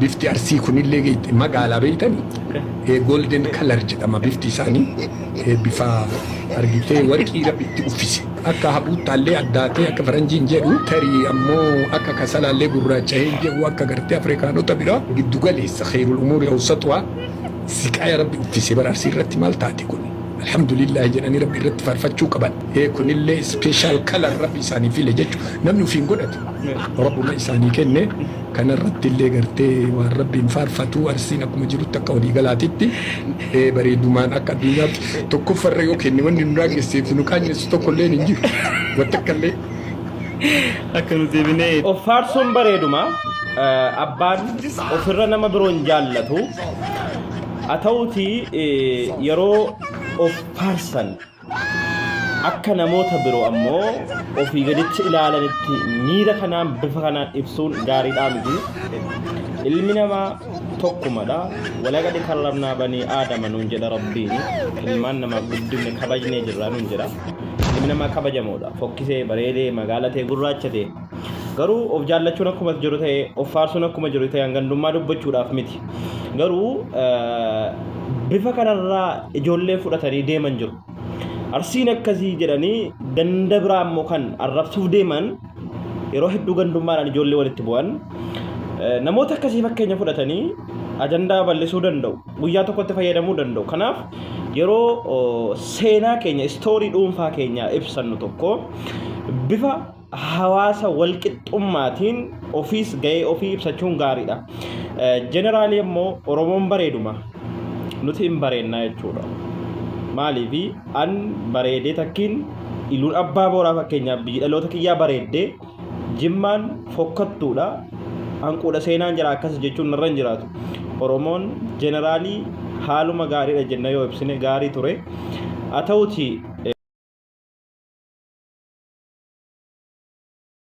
bifti arsii kunillee geette magaalaa beeytanii golden color jedhama bifti isaanii bifa argitee warqii rabbitti uffise akka habuuttaallee addaatee akka faranjiin jedhu tarii ammoo akka kasalaallee gurraacha'ee jedhu akka gartee afrikaanota biraa giddu galeessa khayrul umuuri awsatuhaa siqaaya rabbi uffise bararsii irratti maal taate kun alhamdulillah jedhanii rabbi irratti farfachuu qaban kunillee special color rabbi isaanii file jechu namni ufiin godhatu rabbuma isaanii kenne kana irratti illee gartee waan rabbiin farfatu arsiin akkuma jirutti akka walii galaatitti bareedumaan akka addunyaatti tokkoffarra yoo kenne wanni nu raagesseef nu qaannessu tokkollee hin jiru wattakkallee akka nuti binee of faarsuun bareeduma abbaan ofirra nama biroon jaallatu atawuti yeroo of faarsan akka namoota biroo ammoo ofii gaditti ilaalanitti miira kanaan bifa kanaan ibsuun gaariidhaa miti ilmi namaa tokkumadha walaqad karramnaa banii aadama nuun jedha rabbiin ilmaan namaa guddinne kabajnee jirra nuun jedha ilmi namaa kabajamoodha fokkisee bareedee magaalatee gurraachatee garuu of jaallachuun akkuma jiru ta'e of faarsuun akkuma jiru ta'e hangandummaa dubbachuudhaaf miti garuu bifa kanarraa ijoollee fudhatanii deeman jiru arsiin akkasii jedhanii ganda biraa ammoo kan arrabsuuf deeman yeroo hedduu gandummaadhaan ijoollee walitti bu'an namoota akkasii fakkeenya fudhatanii ajandaa bal'isuu danda'u guyyaa tokkotti fayyadamuu danda'u kanaaf yeroo seenaa keenya istoorii dhuunfaa keenya ibsannu tokko bifa hawaasa walqixxummaatiin ofiis ga'ee ofii ibsachuun gaariidha jeneraalii ammoo oromoon bareeduma nuti hin bareennaa jechuudha maaliifi an bareedee takkiin iluun abbaa booraa fakkeenyaaf biyyi dhaloota kiyyaa bareeddee jimmaan fokkattuudha hanquudha seenaan jira akkas jechuun narra hin jiraatu oromoon jeneraalii haaluma gaariidha jenna yoo ibsine gaarii ture haa ta'uuti